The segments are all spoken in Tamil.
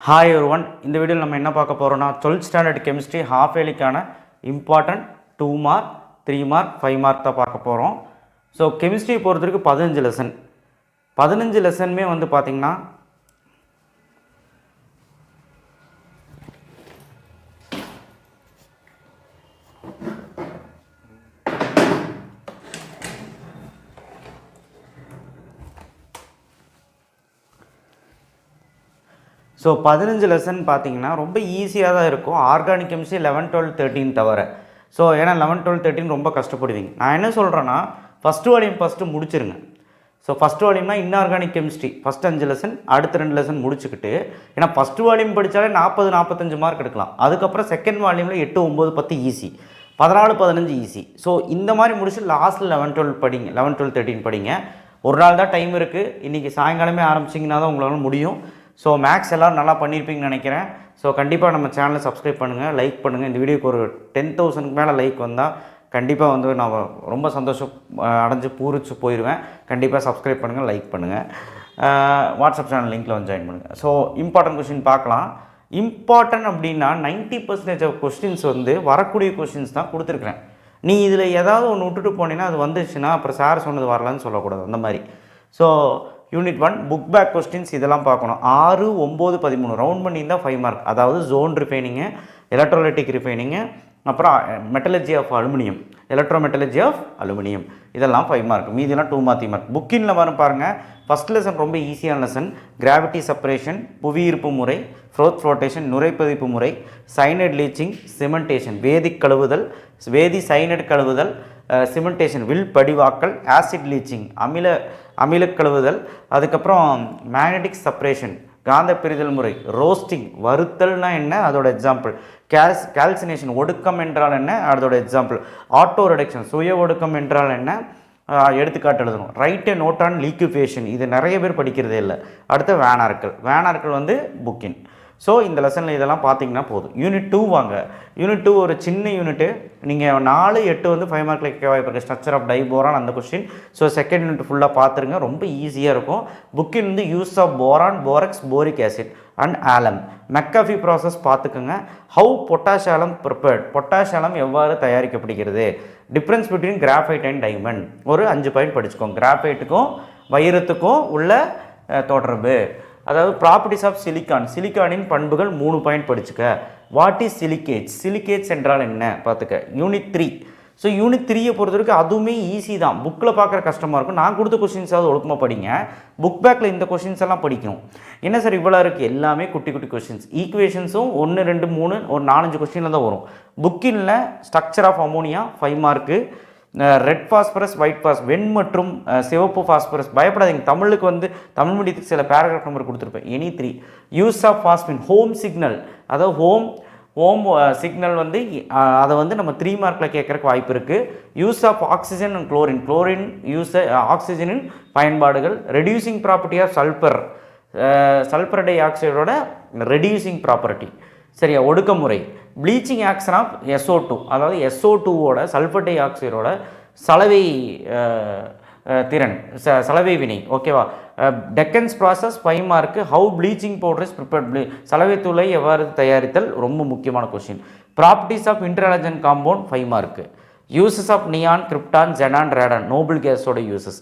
ஹாய் ஒருவன் இந்த வீடியோவில் நம்ம என்ன பார்க்க போகிறோம்னா 12th ஸ்டாண்டர்ட் கெமிஸ்ட்ரி ஹாஃப் இயர்லிக்கான இம்பார்ட்டன்ட் 2 மார்க் 3 மார்க் 5 மார்க் தான் பார்க்க போகிறோம். ஸோ கெமிஸ்ட்ரி பொறுத்தவரைக்கும் 15 லெசனுமே வந்து பார்த்திங்கன்னா ஸோ 15 லெசன் பார்த்தீங்கன்னா ரொம்ப ஈஸியாக தான் இருக்கும். ஆர்கானிக் கெமிஸ்ட்ரி 11, 12, 13 தவிர. ஸோ ஏன்னா 11, 12, 13 ரொம்ப கஷ்டப்படுவீங்க. நான் என்ன சொல்கிறேன்னா ஃபஸ்ட்டு வால்யூம் முடிச்சிருங்க. ஸோ ஃபஸ்ட் வால்யூம்னா இன்ஆர்கானிக் கெமிஸ்ட்ரி ஃபஸ்ட் 5 லெசன் அடுத்த 2 லெசன் முடிச்சுக்கிட்டு, ஏன்னா ஃபஸ்ட்டு வால்யூம் படித்தாலே 40-45 மார்க் எடுக்கலாம். அதுக்கப்புறம் செகண்ட் வால்யூமில் 8, 9, 10 ஈஸி, 14, 15 ஈஸி. ஸோ இந்த மாதிரி முடிச்சு லாஸ்ட்டில் 11, 12 படிங்க, 11, 12, 13 படிங்க. ஒரு நாள் தான் டைம் இருக்குது. இன்றைக்கி சாயங்காலமே ஆரம்பிச்சிங்கன்னா தான் உங்களால் முடியும். ஸோ மேக்ஸ் எல்லோரும் நல்லா பண்ணியிருப்பீங்கன்னு நினைக்கிறேன். ஸோ கண்டிப்பாக நம்ம சேனலை சப்ஸ்கிரைப் பண்ணுங்கள், லைக் பண்ணுங்கள். இந்த வீடியோக்கு ஒரு 10,000க்கு மேலே லைக் வந்தால் கண்டிப்பாக வந்து நான் ரொம்ப சந்தோஷம் அடைஞ்சு பூரிச்சு போயிடுவேன். கண்டிப்பாக சப்ஸ்கிரைப் பண்ணுங்கள், லைக் பண்ணுங்கள். வாட்ஸ்அப் சேனல் லிங்க்கில் வந்து ஜாயின் பண்ணுங்கள். ஸோ இம்பார்ட்டன்ட் கொஸ்டின் பார்க்கலாம். இம்பார்ட்டன்ட் அப்படின்னா 90% ஆஃப் கொஸ்டின்ஸ் வந்து வரக்கூடிய கொஸ்டின்ஸ் தான் கொடுத்துருக்குறேன். நீ இதில் ஏதாவது ஒன்று விட்டுட்டு போனீங்கன்னா அது வந்துச்சுன்னா அப்புறம் சார் சொன்னது வரலான்னு சொல்லக்கூடாது, அந்த மாதிரி. So unit 1 book back questions இதெல்லாம் பார்க்கணும். 6, 9, 13 ரவுண்ட் பண்ணியிருந்தால் 5 மார்க். அதாவது ஜோன் ரிஃபைனிங்கு, எலக்ட்ரோலைட்டிக் ரிஃபைனிங்கு, அப்புறம் metallurgy of aluminium, electrometallurgy of aluminium, இதெல்லாம் 5 மார்க். மீதியெல்லாம் 2 மார்க் 3 மார்க். புக்கின்ல வரும் பாருங்கள். ஃபஸ்ட் லெசன் ரொம்ப ஈஸியான லெசன். கிராவிட்டி செப்பரேஷன், புவியீர்ப்பு முறை, ஃப்ளோட்டேஷன், நுரைப்பதிப்பு முறை, சைனட் லீச்சிங், சிமெண்டேஷன், வேதிக் கழுவுதல், வேதி சைனட் கழுவுதல், சிமெண்டேஷன் வில் படிவாக்கல், ஆசிட் லீச்சிங் அமில கழுவுதல், அதுக்கப்புறம் மேக்னெட்டிக் செப்பரேஷன் காந்த பிரிதல் முறை, ரோஸ்டிங் வறுத்தல்னா என்ன அதோட எக்ஸாம்பிள், கால்சினேஷன் ஒடுக்கம் என்றால் என்ன அதோட எக்ஸாம்பிள், ஆட்டோ ரிடக்ஷன் சுய ஒடுக்கம் என்றால் என்ன எடுத்துக்காட்டு எழுதணும். ரைட் அண்ட் நோட் ஆன் லீக்விஃபேஷன், இது நிறைய பேர் படிக்கிறதே இல்லை. அடுத்து வேனார்கள் வந்து புக்கின். ஸோ இந்த லெசனில் இதெல்லாம் பார்த்தீங்கன்னா போதும். யூனிட் 2 வாங்க. யூனிட் 2 ஒரு சின்ன யூனிட்டு. நீங்கள் 4, 8 வந்து 5 மார்க்கில் கேட்க வாய்ப்பு இருக்குது. ஸ்ட்ரக்சர் ஆஃப் டைபோரான் அந்த கொஸ்டின். ஸோ செகண்ட் யூனிட் ஃபுல்லாக பார்த்துருங்க, ரொம்ப ஈஸியாக இருக்கும். புக்கின் வந்து use of boron, borax, boric acid and alum. McAfee process பார்த்துக்கோங்க. How potash alum prepared, potash alum எவ்வாறு தயாரிக்கப்படுகிறது, difference between graphite and diamond, ஒரு 5 பாயிண்ட் படிச்சுக்கோங்க. கிராஃபைட்டுக்கும் வைரத்துக்கும் உள்ள தொடர்பு, அதாவது ப்ராப்பர்ட்டிஸ் ஆஃப் சிலிக்கானின் பண்புகள் 3 பாயிண்ட் படிச்சுக்க. வாட் இஸ் சிலிகேட்ஸ் என்றால் என்ன பார்த்துக்க. யூனிட் 3. ஸோ யூனிட் 3 பொறுத்த வரைக்கும் அதுவுமே ஈஸி தான். புக்கில் பார்க்குற கஷ்டமாக இருக்கும். நான் கொடுத்த கொஸ்டின்ஸாவது ஒழுக்கமாக படிங்க. புக் பேக்கில் இந்த கொஸ்டின்ஸ் எல்லாம் படிக்கணும். என்ன சார் இவ்வளோ இருக்குது, எல்லாமே குட்டி குட்டி கொஸ்டின்ஸ். ஈக்குவேஷன்ஸும் 1, 2, 3 ஒரு 4-5 கொஸ்டினில் தான் வரும். புக்கின்ல structure of ammonia 5 mark, red phosphorus, white வெண் மற்றும் சிவப்பு ஃபாஸ்பரஸ். பயப்படாதீங்க, தமிழுக்கு வந்து தமிழ் மீடியத்துக்கு சில பேராகிராஃப் நம்பர் கொடுத்துருப்பேன். Any 3. Use of phosphine, Holme signal, அதாவது ஹோம் சிக்னல் வந்து அதை வந்து நம்ம 3 மார்க்கில் கேட்குறக்கு வாய்ப்பு இருக்குது. Use of oxygen and chlorine use ஆக்சிஜனின் பயன்பாடுகள். ரெடியூசிங் ப்ராப்பர்ட்டி ஆஃப் சல்ஃபர் டை ஆக்சைடோட ரெடியூசிங் ப்ராப்பர்ட்டி, சரியா, ஒடுக்கமுறை. ப்ளீச்சிங் ஆக்ஷன் ஆஃப் SO2, அதாவது SO2வோட சல்ஃபர் டை ஆக்சைடோட சலவை திறன், சலவை வினை, ஓகேவா. Deacon's process 5 mark. How bleaching powder is prepared, சலவை தூளை எவ்வாறு தயாரித்தல், ரொம்ப முக்கியமான question. Properties of interhalogen compound 5 mark. Uses of neon, krypton, xenon, radon, noble கேஸோட uses.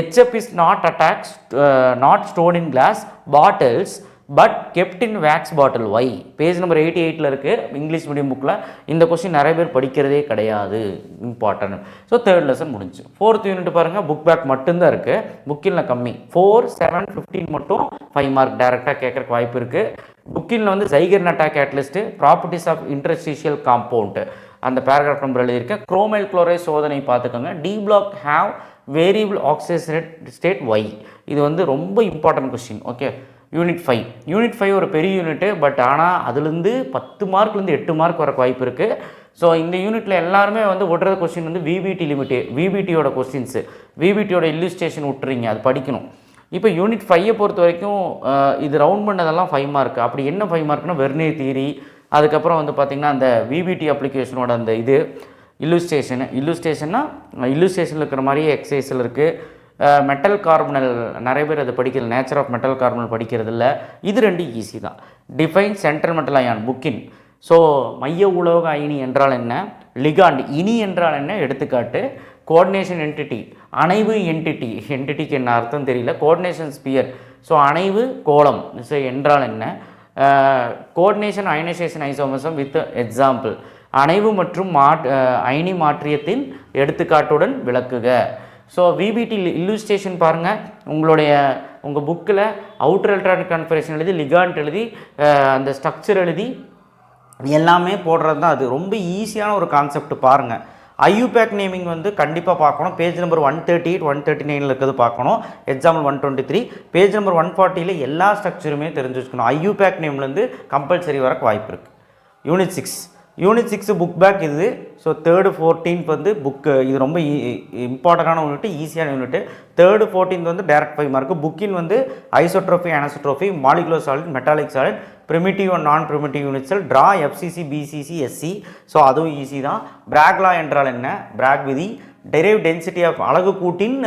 HF is not stored in glass bottles but kept in wax bottle. Why, page number 88 இருக்குது இங்கிலீஷ் மீடியம் புக்கில். இந்த கொஸ்டின் நிறைய பேர் படிக்கிறதே கிடையாது, இம்பார்ட்டன்ட். ஸோ 3rd லெசன் முடிஞ்சு. 4th யூனிட் பாருங்கள், புக் பேக் மட்டும்தான் இருக்குது. புக்கில் கம்மி 4, 7, 15 மட்டும் 5 மார்க் டேரெக்டாக கேட்குறக்கு வாய்ப்பு இருக்குது. புக்கில் வந்து Ziegler Natta catalyst, properties of interstitial compound அந்த பேராகிராஃப் நம்பர் எழுதியிருக்கேன். குரோமைல் குளோரைட் சோதனை பார்த்துக்கோங்க. D block have variable oxygen state why, இது வந்து ரொம்ப இம்பார்ட்டன்ட் கொஸ்டின். ஓகே. யூனிட் 5 ஒரு பெரிய யூனிட்டு, பட் ஆனால் அதுலேருந்து 10 மார்க்லேருந்து 8 மார்க் வரக்கு வாய்ப்பு இருக்குது. ஸோ இந்த யூனிட்டில் எல்லாருமே வந்து விடுறது கொஸ்டின் வந்து விபிடி லிமிட்டு, விபிடியோட கொஸ்டின்ஸு, விபிடியோட இல்லுஸ்ட்ரேஷன் விட்டுறீங்க, அது படிக்கணும். இப்போ யூனிட் 5 பொறுத்த வரைக்கும் இது ரவுண்ட் பண்ணதெல்லாம் 5 மார்க். அப்படி என்ன 5 மார்க்னா வெர்னே தியரி, அதுக்கப்புறம் வந்து பார்த்திங்கன்னா அந்த விபிடி அப்ளிகேஷனோட அந்த இது இல்லுஸ்ட்ரேஷன்னா இல்லுஸ்ட்ரேஷனில் இருக்கிற மாதிரியே எக்ஸசைஸில் இருக்குது. மெட்டல் கார்பனல் நிறைய பேர் அதை படிக்கிறது, நேச்சர் ஆஃப் மெட்டல் கார்பனல் படிக்கிறது இல்லை. இது 2 ஈஸி தான். டிஃபைன் சென்ட்ரல் மெட்டல் அயான் புக்கின். ஸோ மைய உலோக அயனி என்றால் என்ன, லிகாண்ட் இனி என்றால் என்ன, எடுத்துக்காட்டு கோஆர்டினேஷன் என்டிட்டி, அணைவு என்டிட்டி, என்டிட்டிக்கு என்ன அர்த்தம் தெரியல, கோஆர்டினேஷன் ஸ்பியர், ஸோ அணைவு கோளம் ஸோ என்றால் என்ன, கோஆர்டினேஷன் அயனைசேஷன் ஐசோமர்சம் வித் எக்ஸாம்பிள், அணைவு மற்றும் அயனி மாற்றியத்தின் எடுத்துக்காட்டுடன் விளக்குக. ஸோ விபிடி இல்லுஸ்ட்ரேஷன் பாருங்கள், உங்கள் புக்கில் அவுட்டர் எலக்ட்ரானிக் கான்ஃபிகரேஷன் எழுதி, லிகாண்ட் எழுதி, அந்த ஸ்ட்ரக்சர் எழுதி எல்லாமே போடுறது தான். அது ரொம்ப ஈஸியான ஒரு கான்செப்ட் பாருங்கள். IUPAC நேமிங் வந்து கண்டிப்பாக பார்க்கணும். பேஜ் நம்பர் 138 139 இருக்கிறது பார்க்கணும். எக்ஸாம்பிள் 123 பேஜ் நம்பர் 140 எல்லா ஸ்ட்ரக்சருமே தெரிஞ்சு வச்சுக்கணும். IUPAC நேம்லேருந்து கம்பல்சரி வரக்கு வாய்ப்பு இருக்குது. யூனிட் 6 புக் பேக் இது. ஸோ 3rd 14th வந்து புக்கு, இது ரொம்ப இம்பார்ட்டண்டான யூனிட், ஈஸியான யூனிட். 3rd 14th வந்து டேரக்ட் 5 மார்க்கு. புக்கின் வந்து isotropy, anisotropy, molecular solid, metallic solid, primitive and non primitive unit cell, draw FCC BCC SC. So அதுவும் ஈஸி தான். பிராக் லா என்றால் என்ன, பிராக் விதி, டெரைவ் டென்சிட்டி ஆஃப் அலகு கூட்டின்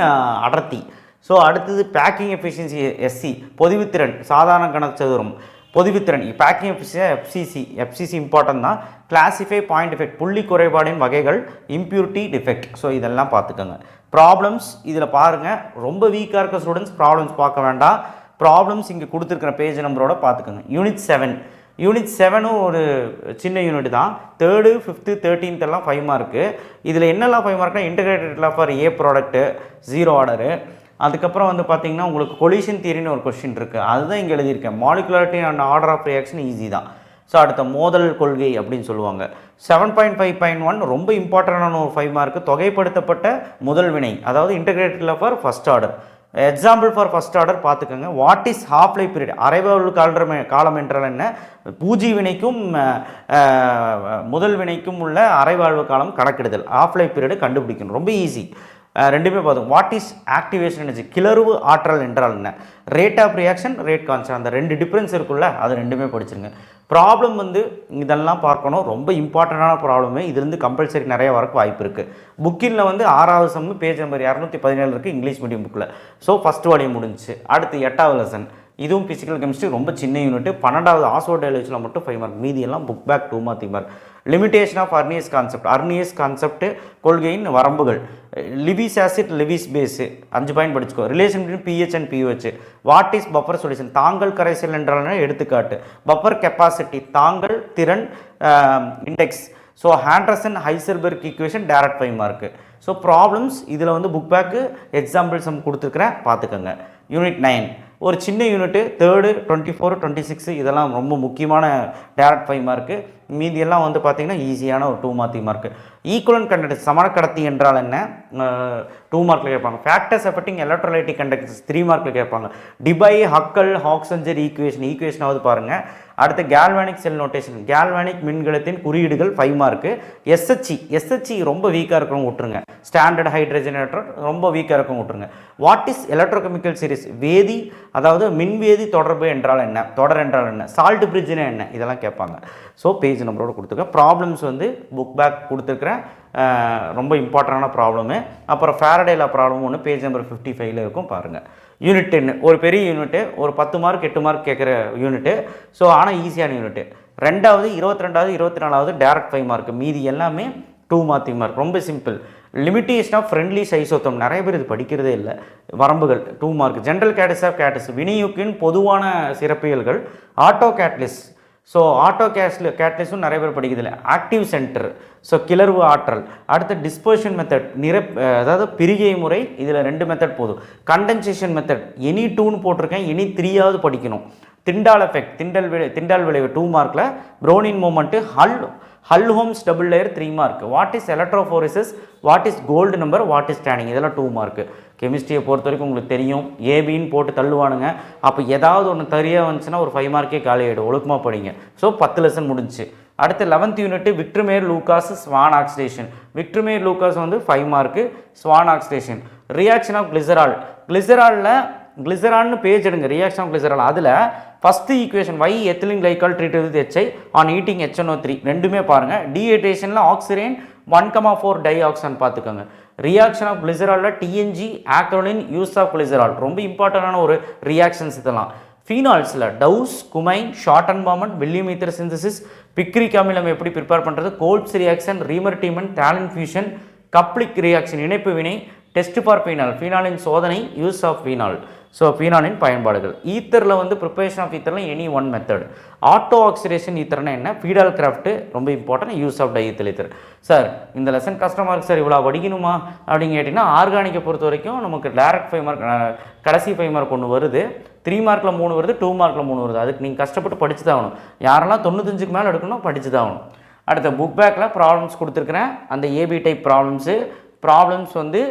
அடர்த்தி. ஸோ அடுத்தது பேக்கிங் எஃபிஷியன்சி SC, பொதிவுத்திறன் சாதாரண கனசதுரம், பொதிவுத்திறன் பேக்கிங் FCC இம்பார்ட்டன் தான். கிளாசிஃபை பாயிண்ட் எஃபெக்ட், புள்ளி குறைபாடின் வகைகள், இம்ப்யூரிட்டி டிஃபெக்ட். ஸோ இதெல்லாம் பார்த்துக்கோங்க. ப்ராப்ளம்ஸ் இதில் பாருங்கள், ரொம்ப வீக்காக இருக்க ஸ்டூடெண்ட்ஸ் ப்ராப்ளம்ஸ் பார்க்க வேண்டாம். ப்ராப்ளம்ஸ் இங்கே கொடுத்துருக்கிற பேஜ் நம்பரோட பார்த்துக்கோங்க. யூனிட் 7 ஒரு சின்ன யூனிட் தான். 3rd 5th 13th எல்லாம் 5 மார்க்கு. இதில் என்னெல்லாம் 5 மார்க்னா, integrated law for A product 0 order. அதுக்கப்புறம் வந்து பார்த்திங்கன்னா உங்களுக்கு கொலிஷன் தியரின்னு ஒரு கொஸ்டின் இருக்குது, அதுதான் இங்கே எழுதியிருக்கேன். Molecularity and order of reaction easy தான். ஸோ அடுத்த மோதல் கொள்கை அப்படின்னு சொல்லுவாங்க. 7.5.1 ரொம்ப இம்பார்ட்டண்டான ஒரு 5 மார்க்கு. தொகைப்படுத்தப்பட்ட முதல் வினை, அதாவது integrated law for first order. Example for first order பார்த்துக்கோங்க. What is half life period, அரைவாழ்வு காலம் என்றால் என்ன, பூஜ்ஜிய வினைக்கும் முதல் வினைக்கும் உள்ள அரைவாழ்வு காலம் கணக்கிடுதல், ஹாஃப் லைஃப் பீரியடு கண்டுபிடிக்கணும், ரொம்ப ஈஸி. ரெண்டுமே பார்த்தோம். வாட் இஸ் ஆக்டிவேஷன் எனர்ஜி, கிளர்வு ஆற்றல் என்றால் என்ன, rate of reaction, rate constant, அந்த 2 டிஃப்ரென்ஸ் இருக்குல்ல, அது ரெண்டுமே படிச்சுருங்க. ப்ராப்ளம் வந்து இதெல்லாம் பார்க்கணும், ரொம்ப இம்பார்ட்டண்டான ப்ராப்ளமே. இதுலேருந்து கம்பல்சரி நிறைய வரக்கு வாய்ப்பு இருக்குது. புக்கினில் வந்து 6வது சம்மு பேஜ் நம்பர் 217 இருக்குது இங்கிலீஷ் மீடியம் புக்கில். ஸோ ஃபஸ்ட் வால்யூம் முடிஞ்சு. அடுத்து 8வது லெசன், இதுவும் ஃபிசிக்கல் கெமிஸ்ட்ரி, ரொம்ப சின்ன யூனிட். 12வது ஆசோடைலேஷனில் மட்டும் 5 மார்க், மீதி எல்லாம் book back 2 mark 3 mark. Limitation of Arrhenius concept கொள்கையின் வரம்புகள், Lewis acid, Lewis base 5 point படிச்சுக்கோ. Relation between pH and pH. What is buffer solution, தாங்கல் கரைசல் என்றால் எடுத்துக்காட்டு. பஃபர் கெப்பாசிட்டி, தாங்கல் திறன் index. So Henderson Heisenberg equation direct 5 mark. So problems இதில் வந்து புக் பேக்கு எக்ஸாம்பிள் சம் கொடுத்துருக்குறேன், பார்த்துக்கோங்க. யூனிட் 9 ஒரு சின்ன யூனிட்டு. 3rd 24 26 இதெல்லாம் ரொம்ப முக்கியமான டைரக்ட் 5 மார்க்கு. மீதியெல்லாம் வந்து பார்த்திங்கன்னா ஈஸியான ஒரு 2 மார்க் 3 மார்க்கு. ஈக்குவலன்ட் கண்டக்டன்ஸ், சமணக்கடத்தி என்றால் என்ன, 2 மார்க்கில் கேட்பாங்க. ஃபேக்டர்ஸ் அஃபெக்டிங் எலக்ட்ரோலைட்டிக் கண்டக்டன்ஸ் 3 மார்க்கில் கேட்பாங்க. டிபை ஹக்கல் ஹாக்சஞ்சர் ஈக்குவேஷனாவது பாருங்கள். அடுத்து கேல்வானிக் செல் நோட்டேஷன், கேல்வானிக் மின்கலத்தின் குறியீடுகள் 5 மார்க்கு. எஸ்ஹெச்இ ரொம்ப வீக்காக இருக்கவங்க விட்டுருங்க. ஸ்டாண்டர்ட் ஹைட்ரஜனேட்டர் ரொம்ப வீக்காக இருக்கவங்க விட்டுருங்க. வாட் இஸ் எலக்ட்ரோகெமிக்கல் சீரிஸ், வேதி அதாவது மின்வேதி தொடர்பு என்றால் என்ன, தொடர் என்றால் என்ன, சால்ட் பிரிட்ஜ்னா என்ன, இதெல்லாம் கேட்பாங்க. ஸோ பேஜ் நம்பரோடு கொடுத்துருக்கேன். ப்ராப்ளம்ஸ் வந்து புக் பேக் கொடுத்துருக்குறேன், ரொம்ப இம்பார்ட்டண்டான ப்ராப்ளமு. அப்புறம் ஃபேரடேல ப்ராப்ளம் ஒன்று பேஜ் நம்பர் 55 இருக்கும் பாருங்கள். யூனிட் 10 ஒரு பெரிய யூனிட்டு, ஒரு 10 மார்க் 8 மார்க் கேட்குற யூனிட்டு. ஸோ ஆனால் ஈஸியான யூனிட்டு. 2வது 22வது 24வது டேரக்ட் 5 மார்க், மீதி எல்லாமே 2 மார்க் 3 மார்க், ரொம்ப simple. Limitation of Freundlich isotope, நிறைய பேர் இது படிக்கிறதே இல்லை. வரம்புகள் 2 மார்க். ஜென்ரல் கேட்டஸ் ஆஃப் கேட்டஸ், வினையூக்கின் பொதுவான சிறப்பியல்கள். ஆட்டோ கேட்லிஸ், ஸோ ஆட்டோ கேட்லிஸும் நிறைய பேர் படிக்கிறதில்லை. ஆக்டிவ் சென்டர், ஸோ கிளர்வு ஆற்றல். அடுத்து டிஸ்பர்ஷன் மெத்தட், அதாவது பிரிகை முறை, இதில் 2 மெத்தட் போதும். கண்டென்சேஷன் மெத்தட், எனி 2ன்னு போட்டிருக்கேன், எனி 3ஆவது படிக்கணும். திண்டால் எஃபெக்ட், திண்டால் விளைவு 2 மார்க்கில். Brownian movement, Helmholtz double layer 3 mark. What is electrophoresis, what is gold number, what is standing, இதெல்லாம் 2 மார்க்கு. கெமிஸ்ட்ரியை பொறுத்த வரைக்கும் உங்களுக்கு தெரியும், ஏபின்னு போட்டு தள்ளுவானுங்க. அப்போ ஏதாவது ஒன்று தெரியா வந்துச்சுன்னா ஒரு 5 மார்க்கே காலி ஆகிடும், ஒழுக்கமாக படிங்க. ஸோ 10 லெசன் முடிஞ்சு. அடுத்து 11th unit victor meyer Lucas Swern oxidation. Victor meyer Lucas வந்து 5 mark. Swern oxidation, reaction of கிளிசரால்னு பேஜ் எடுங்க. ரியாக்ஷன் ஆஃப் கிளிசரால், அதில் first equation y ethylene glycol treated with HI on heating HNO3 ரெண்டுமே பாருங்கள். டீஹைட்ரேஷனில் ஆக்சிரேன் 1,4 டை ஆக்சன் பார்த்துக்கோங்க. ரியாக்ஷன் ஆஃப் கிளிசராலில் TNG, acrolein, use of glycerol ரொம்ப இம்பார்ட்டண்டான ஒரு ரியாக்ஷன்ஸ் இதெல்லாம். ஃபீனால்ஸில் Dow's, cumene, Schotten Baumann, Williamson ether synthesis, picric அமிலம் எப்படி ப்ரிப்பேர் பண்ணுறது, Kolbe's reaction, Reimer Tiemann, phthalein fusion, coupling reaction இணைப்பு வினை, டெஸ்ட் ஃபார் ஃபீனால், ஃபீனாலின் சோதனை, யூஸ் ஆஃப் ஃபீனால். ஸோ ஃபீனாலின் பயன்பாடுகள். ஈத்தரில் வந்து ப்ரிப்பரேஷன் ஆஃப் ஈத்தரில் any one method. Auto oxidation ஈத்தர்னா என்ன, ஃபீடால் கிராஃப்ட் ரொம்ப important, use of diethyl ether. Sir இந்த லெசன் கஷ்டமாக இருக்குது சார், இவ்வளோ படிக்கணுமா அப்படின்னு கேட்டிங்கன்னா, ஆர்கானிக்கை பொறுத்த வரைக்கும் நமக்கு டேரக்ட் 5 மார்க், கடைசி 5 மார்க் ஒன்று வருது, 3 மார்க்கில் 3 வருது, 2 மார்க்கில் 3 வருது. அதுக்கு நீங்கள் கஷ்டப்பட்டு படிச்சு தான் ஆகணும். யாரெல்லாம் 95க்கு மேலே எடுக்கணும் படிச்சு தான் ஆகணும். அடுத்த புக் பேக்கில் ப்ராப்ளம்ஸ் கொடுத்துருக்குறேன், அந்த ஏபி டைப் ப்ராப்ளம்ஸ் வந்து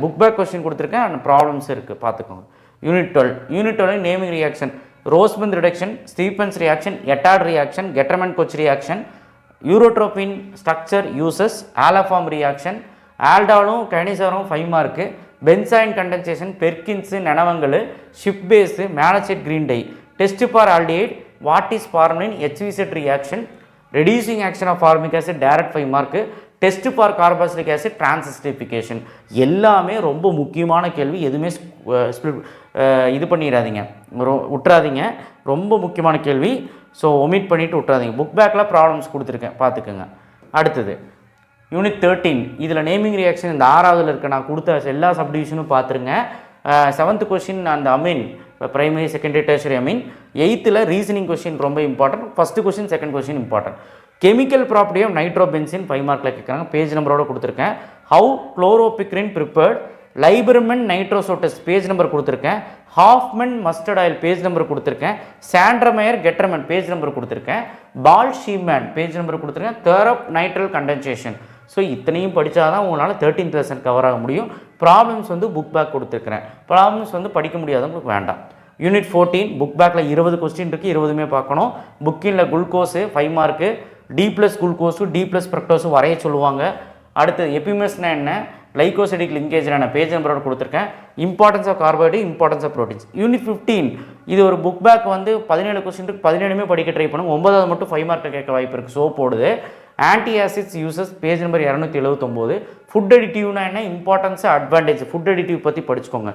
புக் பேக் கொஸ்டின் கொடுத்துருக்கேன், அந்த ப்ராப்ளம்ஸ் இருக்குது பார்த்துக்கோங்க. Unit 12 naming reaction, Rosenmund reduction, Stephen's reaction, Etard reaction, Gattermann Koch reaction, urotropine structure uses, haloform reaction, ஆல்டாலும் கைனிசாரும் 5 மார்க்கு, பென்சாயின் கண்டென்சேஷன், பெர்கின்ஸு, நனவங்கள், Schiff base, malachite green dye, test for aldehyde, what is formalin, HV reaction, reducing action of formic acid direct 5 mark, test for carboxylic acid transesterification. எல்லாமே ரொம்ப முக்கியமான கேள்வி, எதுவுமே இது பண்ணிடாதீங்க, விட்டுறாதீங்க, ரொம்ப முக்கியமான கேள்வி. ஸோ ஒமிட் பண்ணிவிட்டு விட்டுறாதீங்க. புக் பேக்கில் ப்ராப்ளம்ஸ் கொடுத்துருக்கேன் பார்த்துக்குங்க. அடுத்தது யூனிட் 13, இதில் நேமிங் ரியாக்ஷன் இந்த 6வதுல இருக்க நான் கொடுத்த எல்லா சப்டிவிஷனும் பார்த்துருங்க. 7th கொஷின் அந்த amine, primary secondary tertiary amine. 8th reasoning question ரொம்ப important, first question second question important. Chemical property of nitrobenzene 5 மார்க்கில் கேட்குறாங்க, பேஜ் நம்பரோட கொடுத்துருக்கேன். How chloropicrin prepared, Liebermann nitroso test page number கொடுத்துருக்கேன். Hofmann mustard oil page number கொடுத்துருக்கேன். சாண்ட்ரமயர் கெட்டர்மன் பேஜ் நம்பர் கொடுத்துருக்கேன். பால் ஷீமேன் பேஜ் நம்பர் கொடுத்துருக்கேன். தேரப் நைட்ரல் கண்டென்சேஷன். ஸோ இத்தனையும் படித்தா தான் உங்களால் 13th லெசன் கவர் ஆக முடியும். ப்ராப்ளம்ஸ் வந்து புக் பேக் கொடுத்துருக்குறேன், ப்ராப்ளம்ஸ் வந்து படிக்க முடியாதவங்களுக்கு வேண்டாம். யூனிட் 14 புக் பேக்கில் 20 கொஸ்டின் இருக்குது, 20மே பார்க்கணும். புக்கினில் glucose 5 mark, D plus glucose, D plus fructose வரைய சொல்லுவாங்க. அடுத்து எபிமெஸ்னா என்ன, லைகோசைடிக் லிங்கேஜ் நான் பேஜ் நம்பரோட கொடுத்துருக்கேன். Importance of carbohydrate, importance of proteins. Unit 15 இது ஒரு புக் பேக் வந்து 17 கொஸ்டின் இருக்குது, 17மே படிக்க ட்ரை பண்ணுங்க. 9வது மட்டும் 5 மார்க்கில் கேட்க வாய்ப்பு இருக்குது. சோப் போடுது. Anti acids uses page number 279. Food அடிட்டிவ்னா என்ன, இம்பார்ட்டன்ஸ் அட்வான்டேஜ், ஃபுட் அடிட்டிவ் பற்றி படிச்சுக்கோங்க.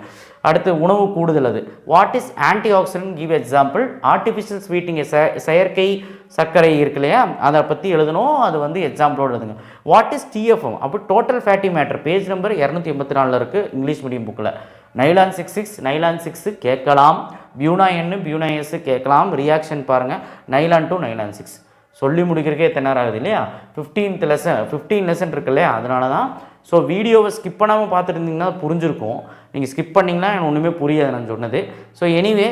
அடுத்து உணவு கூடுதல், அது what is anti accident, give example. Artificial sweating, செயற்கை சர்க்கரை இருக்கு இல்லையா, அதை பற்றி எழுதணும், அது வந்து எக்ஸாம்பிளோடு எழுதுங்க. வாட் இஸ் டிஎஃப்எம், அப்போ total fatty matter page number 284 இருக்குது இங்கிலீஷ் மீடியம் புக்கில். நைலான் 66, நைலான் 6 கேட்கலாம். பியூனா என், பியூனா எஸ் கேட்கலாம். ரியாக்ஷன் பாருங்கள், நைலான் 2, நைலான் 6 சொல்லி முடிக்கிறக்கே எத்தனை நேரம் ஆகுது இல்லையா. 15 லெசன் இருக்கு இல்லையா, அதனால தான். ஸோ வீடியோவை ஸ்கிப் பண்ணாமல் பார்த்துட்டு இருந்தீங்கன்னா புரிஞ்சிருக்கும். நீங்கள் ஸ்கிப் பண்ணிங்கன்னா எனக்கு ஒன்றுமே புரியாது நான் சொன்னது. ஸோ எனிவே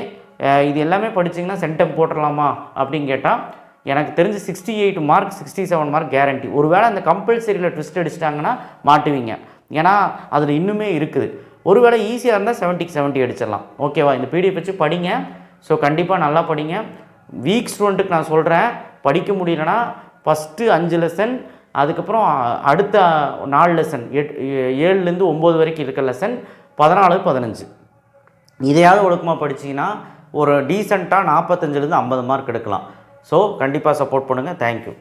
இது எல்லாமே படிச்சிங்கன்னா சென்டம் போட்டுடலாமா அப்படின்னு கேட்டால், எனக்கு தெரிஞ்சு 68 மார்க் 67 மார்க் கேரண்டி. ஒருவேளை அந்த கம்பல்சரியில் ட்விஸ்ட் அடிச்சிட்டாங்கன்னா மாட்டுவீங்க, ஏன்னா அதில் இன்னுமே இருக்குது. ஒருவேளை ஈஸியாக இருந்தால் 70க்கு 70 அடிச்சிடலாம். ஓகேவா, இந்த பிடிஎஃப் வச்சு படிங்க. ஸோ கண்டிப்பாக நல்லா படிங்க. வீக் ஸ்டூடெண்ட்டுக்கு நான் சொல்கிறேன், படிக்க முடியலன்னா ஃபஸ்ட்டு 5 லெசன், அதுக்கப்புறம் அடுத்த 4 லெசன் 7லேருந்து 9 வரைக்கும் இருக்க லெசன் 14, 15 இதையாவது ஒழுக்கமாக படிச்சிங்கன்னா ஒரு டீசெண்டாக 45லேருந்து 50 மார்க் எடுக்கலாம். ஸோ கண்டிப்பாக சப்போர்ட் பண்ணுங்கள். தேங்க்யூ.